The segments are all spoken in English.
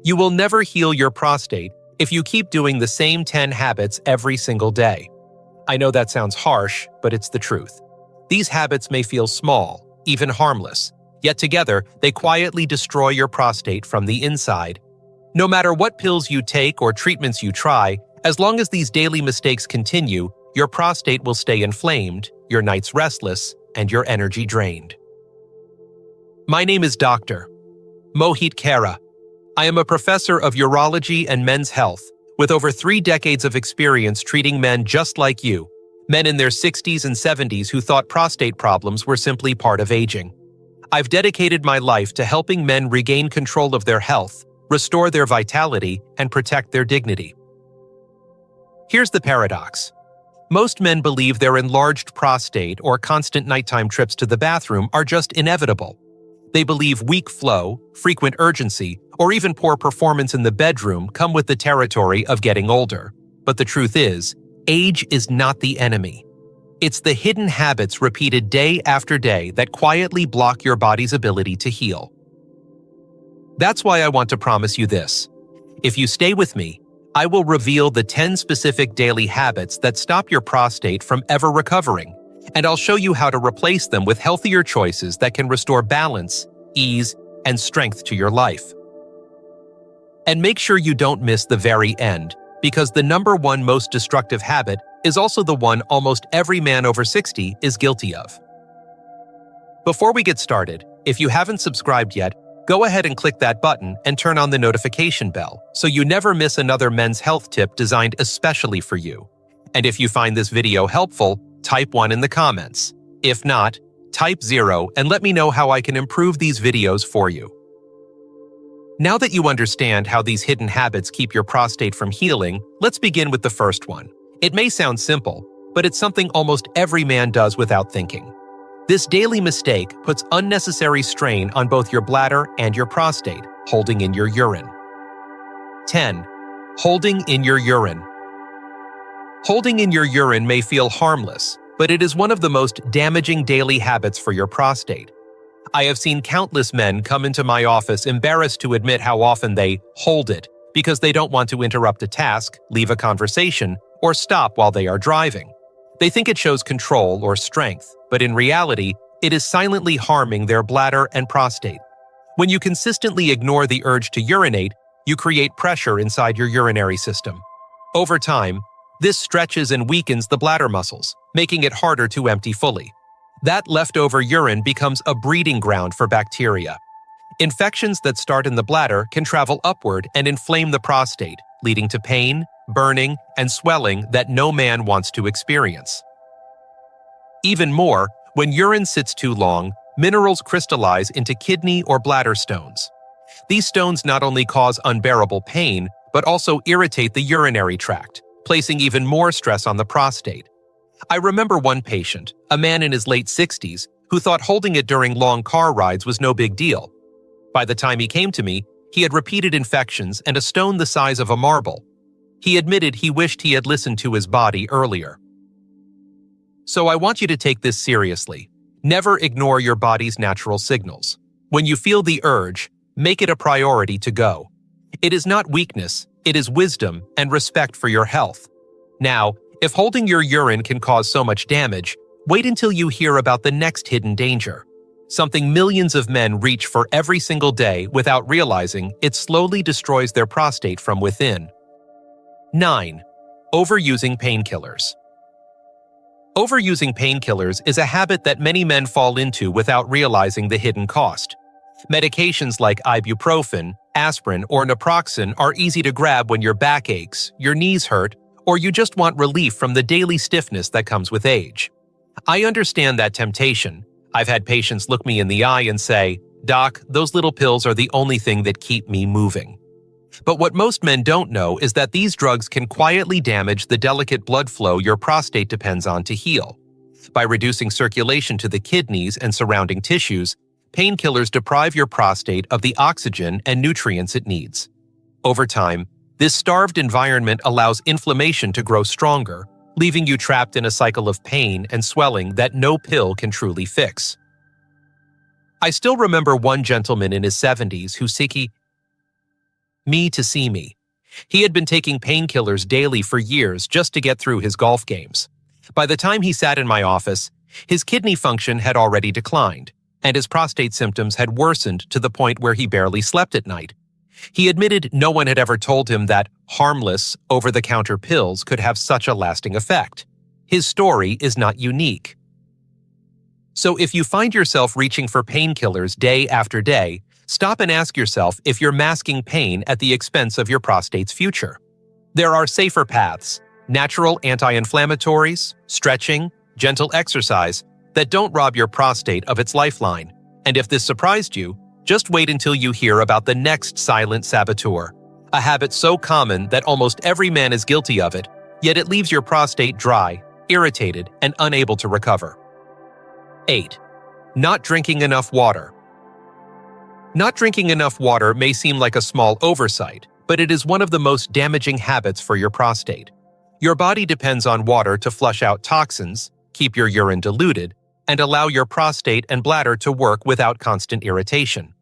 You will never heal your prostate if you keep doing the same 10 habits every single day. I know that sounds harsh, but it's the truth. These habits may feel small, even harmless, yet together they quietly destroy your prostate from the inside. No matter what pills you take or treatments you try, as long as these daily mistakes continue, your prostate will stay inflamed, your nights restless, and your energy drained. My name is Dr. Mohit Khera. I am a professor of urology and men's health, with over 3 decades of experience treating men just like you, men in their 60s and 70s who thought prostate problems were simply part of aging. I've dedicated my life to helping men regain control of their health, restore their vitality, and protect their dignity. Here's the paradox. Most men believe their enlarged prostate or constant nighttime trips to the bathroom are just inevitable. They believe weak flow, frequent urgency, or even poor performance in the bedroom come with the territory of getting older. But the truth is, age is not the enemy. It's the hidden habits repeated day after day that quietly block your body's ability to heal. That's why I want to promise you this. If you stay with me, I will reveal the 10 specific daily habits that stop your prostate from ever recovering, and I'll show you how to replace them with healthier choices that can restore balance, ease, and strength to your life. And make sure you don't miss the very end, because the number one most destructive habit is also the one almost every man over 60 is guilty of. Before we get started, if you haven't subscribed yet, go ahead and click that button and turn on the notification bell so you never miss another men's health tip designed especially for you. And if you find this video helpful, type 1 in the comments. If not, type 0 and let me know how I can improve these videos for you. Now that you understand how these hidden habits keep your prostate from healing, let's begin with the first one. It may sound simple, but it's something almost every man does without thinking. This daily mistake puts unnecessary strain on both your bladder and your prostate, holding in your urine. 10. Holding in your urine. Holding in your urine may feel harmless, but it is one of the most damaging daily habits for your prostate. I have seen countless men come into my office embarrassed to admit how often they hold it because they don't want to interrupt a task, leave a conversation, or stop while they are driving. They think it shows control or strength, but in reality, it is silently harming their bladder and prostate. When you consistently ignore the urge to urinate, you create pressure inside your urinary system. Over time, this stretches and weakens the bladder muscles, making it harder to empty fully. That leftover urine becomes a breeding ground for bacteria. Infections that start in the bladder can travel upward and inflame the prostate, leading to pain, burning, and swelling that no man wants to experience. Even more, when urine sits too long, minerals crystallize into kidney or bladder stones. These stones not only cause unbearable pain, but also irritate the urinary tract, placing even more stress on the prostate. I remember one patient, a man in his late 60s, who thought holding it during long car rides was no big deal. By the time he came to me, he had repeated infections and a stone the size of a marble. He admitted he wished he had listened to his body earlier. So I want you to take this seriously. Never ignore your body's natural signals. When you feel the urge, make it a priority to go. It is not weakness, it is wisdom and respect for your health. Now, if holding your urine can cause so much damage, wait until you hear about the next hidden danger. Something millions of men reach for every single day without realizing it slowly destroys their prostate from within. 9. Overusing painkillers. Overusing painkillers is a habit that many men fall into without realizing the hidden cost. Medications like ibuprofen, aspirin, or naproxen are easy to grab when your back aches, your knees hurt, or you just want relief from the daily stiffness that comes with age. I understand that temptation. I've had patients look me in the eye and say, "Doc, those little pills are the only thing that keep me moving." But what most men don't know is that these drugs can quietly damage the delicate blood flow your prostate depends on to heal. By reducing circulation to the kidneys and surrounding tissues, painkillers deprive your prostate of the oxygen and nutrients it needs. Over time, this starved environment allows inflammation to grow stronger, leaving you trapped in a cycle of pain and swelling that no pill can truly fix. I still remember one gentleman in his 70s who me to see me. He had been taking painkillers daily for years just to get through his golf games. By the time he sat in my office, his kidney function had already declined, and his prostate symptoms had worsened to the point where he barely slept at night. He admitted no one had ever told him that harmless, over-the-counter pills could have such a lasting effect. His story is not unique. So if you find yourself reaching for painkillers day after day, stop and ask yourself if you're masking pain at the expense of your prostate's future. There are safer paths, natural anti-inflammatories, stretching, gentle exercise that don't rob your prostate of its lifeline. And if this surprised you, just wait until you hear about the next silent saboteur, a habit so common that almost every man is guilty of it, yet it leaves your prostate dry, irritated, and unable to recover. 8. Not drinking enough water. Not drinking enough water may seem like a small oversight, but it is one of the most damaging habits for your prostate. Your body depends on water to flush out toxins, keep your urine diluted, and allow your prostate and bladder to work without constant irritation.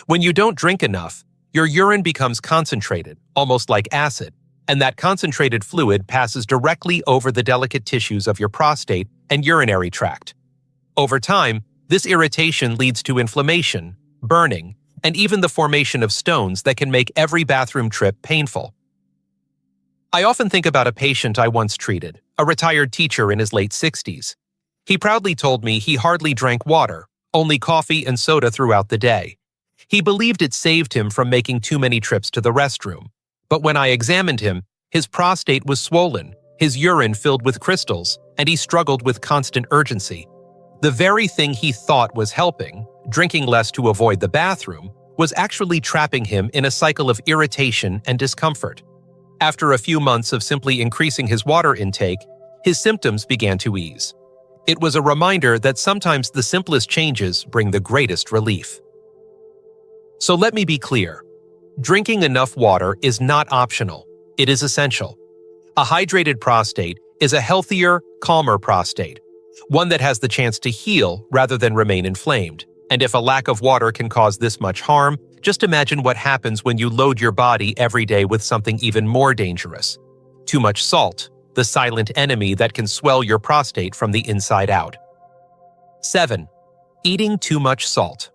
When you don't drink enough, your urine becomes concentrated, almost like acid, and that concentrated fluid passes directly over the delicate tissues of your prostate and urinary tract. Over time, this irritation leads to inflammation, burning, and even the formation of stones that can make every bathroom trip painful. I often think about a patient I once treated, a retired teacher in his late 60s. He proudly told me he hardly drank water, only coffee and soda throughout the day. He believed it saved him from making too many trips to the restroom. But when I examined him, his prostate was swollen, his urine filled with crystals, and he struggled with constant urgency. The very thing he thought was helping, drinking less to avoid the bathroom, was actually trapping him in a cycle of irritation and discomfort. After a few months of simply increasing his water intake, his symptoms began to ease. It was a reminder that sometimes the simplest changes bring the greatest relief. So let me be clear. Drinking enough water is not optional. It is essential. A hydrated prostate is a healthier, calmer prostate, one that has the chance to heal rather than remain inflamed. And if a lack of water can cause this much harm, just imagine what happens when you load your body every day with something even more dangerous. Too much salt, the silent enemy that can swell your prostate from the inside out. 7. Eating too much salt.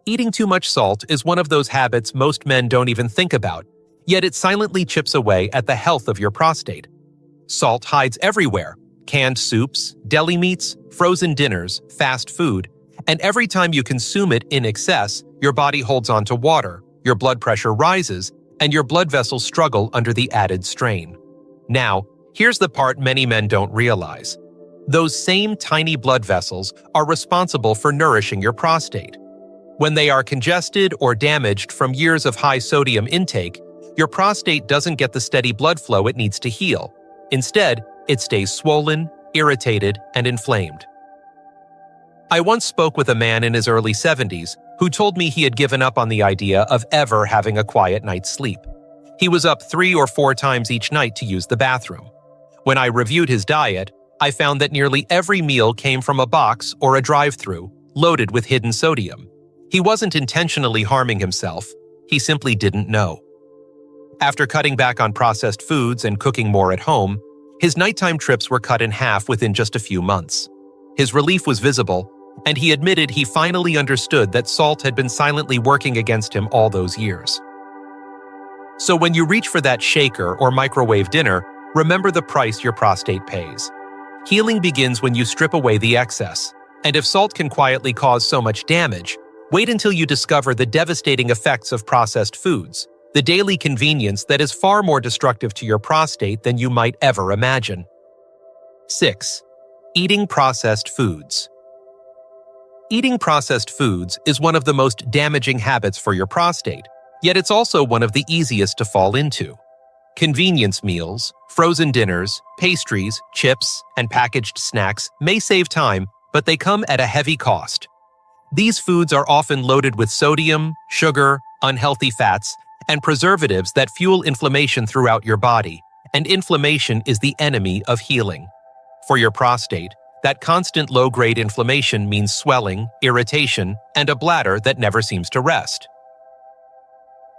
Eating too much salt is one of those habits most men don't even think about, yet it silently chips away at the health of your prostate. Salt hides everywhere: canned soups, deli meats, frozen dinners, fast food, and every time you consume it in excess, your body holds on to water, your blood pressure rises, and your blood vessels struggle under the added strain. Now, here's the part many men don't realize. Those same tiny blood vessels are responsible for nourishing your prostate. When they are congested or damaged from years of high sodium intake, your prostate doesn't get the steady blood flow it needs to heal. Instead, it stays swollen, irritated, and inflamed. I once spoke with a man in his early 70s who told me he had given up on the idea of ever having a quiet night's sleep. He was up 3 or 4 times each night to use the bathroom. When I reviewed his diet, I found that nearly every meal came from a box or a drive-thru, loaded with hidden sodium. He wasn't intentionally harming himself, he simply didn't know. After cutting back on processed foods and cooking more at home, his nighttime trips were cut in half within just a few months. His relief was visible, and he admitted he finally understood that salt had been silently working against him all those years. So when you reach for that shaker or microwave dinner, remember the price your prostate pays. Healing begins when you strip away the excess, and if salt can quietly cause so much damage, wait until you discover the devastating effects of processed foods, the daily convenience that is far more destructive to your prostate than you might ever imagine. 6. Eating processed foods. Eating processed foods is one of the most damaging habits for your prostate, yet it's also one of the easiest to fall into. Convenience meals, frozen dinners, pastries, chips, and packaged snacks may save time, but they come at a heavy cost. These foods are often loaded with sodium, sugar, unhealthy fats, and preservatives that fuel inflammation throughout your body, and inflammation is the enemy of healing. For your prostate, that constant low-grade inflammation means swelling, irritation, and a bladder that never seems to rest.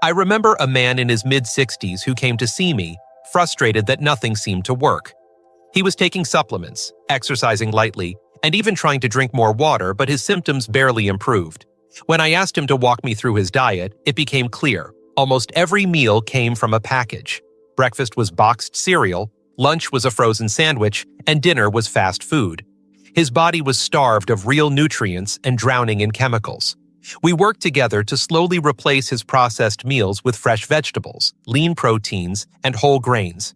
I remember a man in his mid-60s who came to see me, frustrated that nothing seemed to work. He was taking supplements, exercising lightly, and even trying to drink more water, but his symptoms barely improved. When I asked him to walk me through his diet, it became clear. Almost every meal came from a package. Breakfast was boxed cereal, lunch was a frozen sandwich, and dinner was fast food. His body was starved of real nutrients and drowning in chemicals. We worked together to slowly replace his processed meals with fresh vegetables, lean proteins, and whole grains.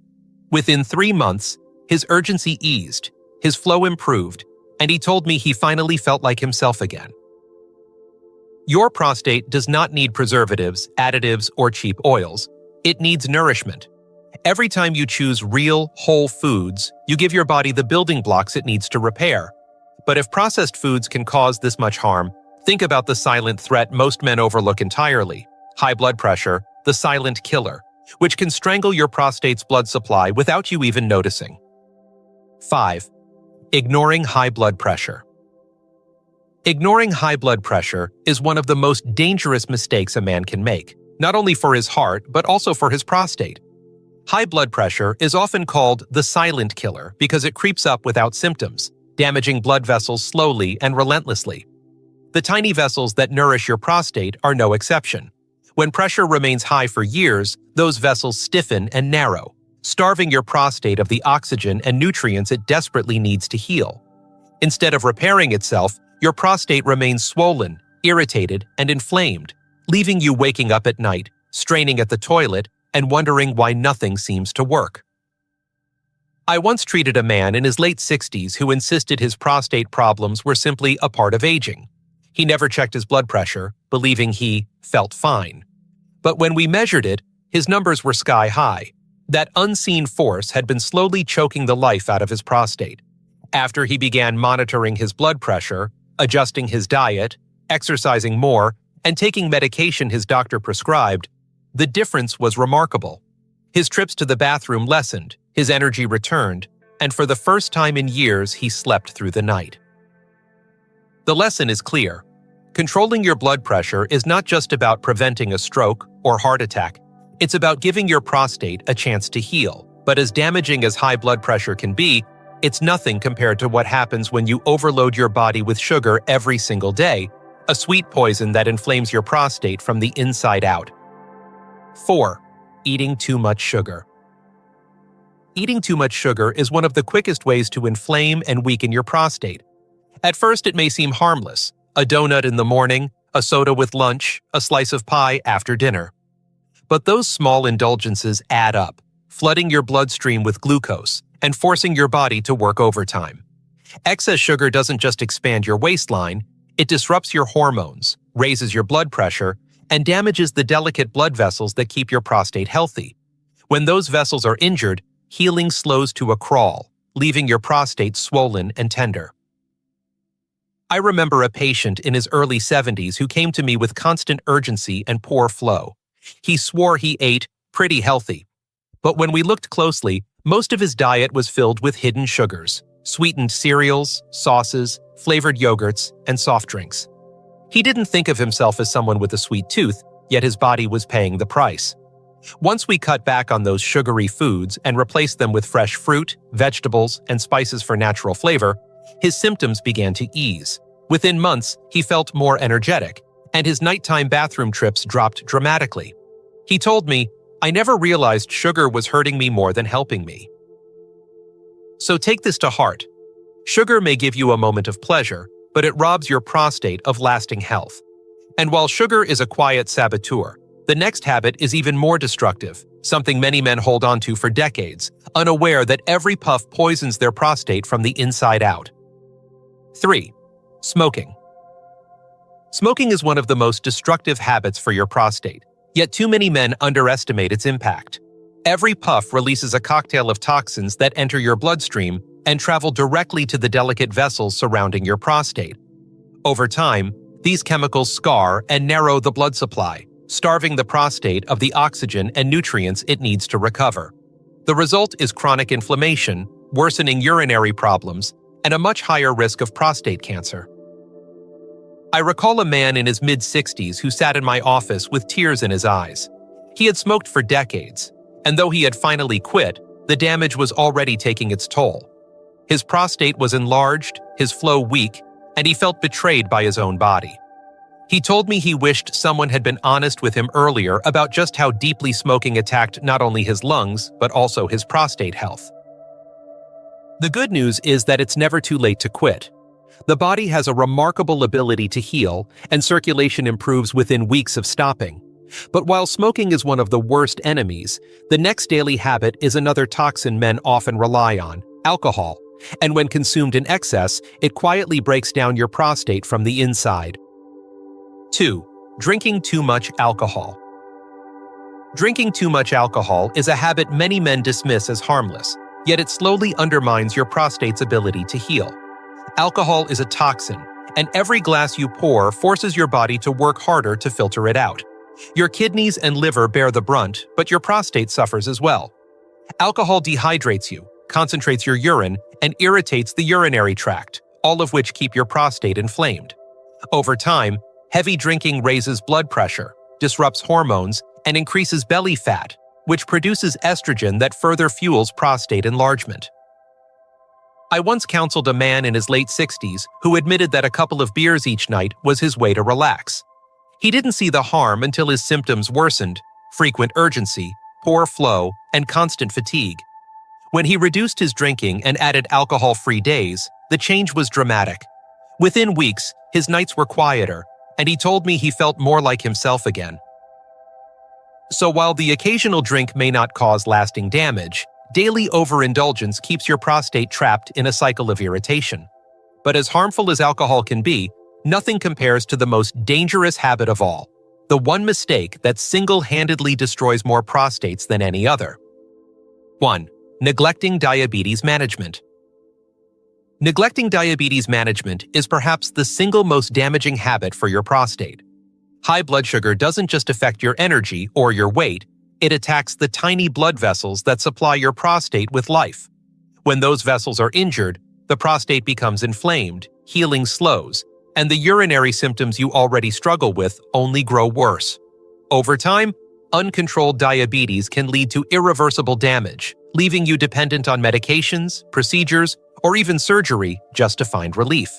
Within 3 months, his urgency eased, his flow improved, and he told me he finally felt like himself again. Your prostate does not need preservatives, additives, or cheap oils. It needs nourishment. Every time you choose real, whole foods, you give your body the building blocks it needs to repair. But if processed foods can cause this much harm, think about the silent threat most men overlook entirely: high blood pressure, the silent killer, which can strangle your prostate's blood supply without you even noticing. 5. Ignoring high blood pressure. Ignoring high blood pressure is one of the most dangerous mistakes a man can make, not only for his heart, but also for his prostate. High blood pressure is often called the silent killer because it creeps up without symptoms, damaging blood vessels slowly and relentlessly. The tiny vessels that nourish your prostate are no exception. When pressure remains high for years, those vessels stiffen and narrow, starving your prostate of the oxygen and nutrients it desperately needs to heal. Instead of repairing itself, your prostate remains swollen, irritated, and inflamed, leaving you waking up at night, straining at the toilet, and wondering why nothing seems to work. I once treated a man in his late 60s who insisted his prostate problems were simply a part of aging. He never checked his blood pressure, believing he felt fine. But when we measured it, his numbers were sky high. That unseen force had been slowly choking the life out of his prostate. After he began monitoring his blood pressure, adjusting his diet, exercising more, and taking medication his doctor prescribed, the difference was remarkable. His trips to the bathroom lessened, his energy returned, and for the first time in years, he slept through the night. The lesson is clear. Controlling your blood pressure is not just about preventing a stroke or heart attack. It's about giving your prostate a chance to heal. But as damaging as high blood pressure can be, it's nothing compared to what happens when you overload your body with sugar every single day, a sweet poison that inflames your prostate from the inside out. 4. Eating too much sugar. Eating too much sugar is one of the quickest ways to inflame and weaken your prostate. At first, it may seem harmless: a donut in the morning, a soda with lunch, a slice of pie after dinner. But those small indulgences add up, flooding your bloodstream with glucose and forcing your body to work overtime. Excess sugar doesn't just expand your waistline, it disrupts your hormones, raises your blood pressure, and damages the delicate blood vessels that keep your prostate healthy. When those vessels are injured, healing slows to a crawl, leaving your prostate swollen and tender. I remember a patient in his early 70s who came to me with constant urgency and poor flow. He swore he ate pretty healthy, but when we looked closely, most of his diet was filled with hidden sugars, sweetened cereals, sauces, flavored yogurts, and soft drinks. He didn't think of himself as someone with a sweet tooth, yet his body was paying the price. Once we cut back on those sugary foods and replaced them with fresh fruit, vegetables, and spices for natural flavor, his symptoms began to ease. Within months, he felt more energetic, and his nighttime bathroom trips dropped dramatically. He told me, "I never realized sugar was hurting me more than helping me." So take this to heart. Sugar may give you a moment of pleasure, but it robs your prostate of lasting health. And while sugar is a quiet saboteur, the next habit is even more destructive, something many men hold on to for decades, unaware that every puff poisons their prostate from the inside out. 3. Smoking. Smoking is one of the most destructive habits for your prostate, yet too many men underestimate its impact. Every puff releases a cocktail of toxins that enter your bloodstream and travel directly to the delicate vessels surrounding your prostate. Over time, these chemicals scar and narrow the blood supply, starving the prostate of the oxygen and nutrients it needs to recover. The result is chronic inflammation, worsening urinary problems, and a much higher risk of prostate cancer. I recall a man in his mid-60s who sat in my office with tears in his eyes. He had smoked for decades, and though he had finally quit, the damage was already taking its toll. His prostate was enlarged, his flow weak, and he felt betrayed by his own body. He told me he wished someone had been honest with him earlier about just how deeply smoking attacked not only his lungs, but also his prostate health. The good news is that it's never too late to quit. The body has a remarkable ability to heal, and circulation improves within weeks of stopping. But while smoking is one of the worst enemies, the next daily habit is another toxin men often rely on: alcohol. And when consumed in excess, it quietly breaks down your prostate from the inside. 2. Drinking too much alcohol. Drinking too much alcohol is a habit many men dismiss as harmless, yet it slowly undermines your prostate's ability to heal. Alcohol is a toxin, and every glass you pour forces your body to work harder to filter it out. Your kidneys and liver bear the brunt, but your prostate suffers as well. Alcohol dehydrates you, concentrates your urine, and irritates the urinary tract, all of which keep your prostate inflamed. Over time, heavy drinking raises blood pressure, disrupts hormones, and increases belly fat, which produces estrogen that further fuels prostate enlargement. I once counseled a man in his late 60s who admitted that a couple of beers each night was his way to relax. He didn't see the harm until his symptoms worsened: frequent urgency, poor flow, and constant fatigue. When he reduced his drinking and added alcohol-free days, the change was dramatic. Within weeks, his nights were quieter, and he told me he felt more like himself again. So while the occasional drink may not cause lasting damage, daily overindulgence keeps your prostate trapped in a cycle of irritation. But as harmful as alcohol can be, nothing compares to the most dangerous habit of all: the one mistake that single-handedly destroys more prostates than any other. 1. Neglecting diabetes management. Neglecting diabetes management is perhaps the single most damaging habit for your prostate. High blood sugar doesn't just affect your energy or your weight, it attacks the tiny blood vessels that supply your prostate with life. When those vessels are injured, the prostate becomes inflamed, healing slows, and the urinary symptoms you already struggle with only grow worse. Over time, uncontrolled diabetes can lead to irreversible damage, leaving you dependent on medications, procedures, or even surgery just to find relief.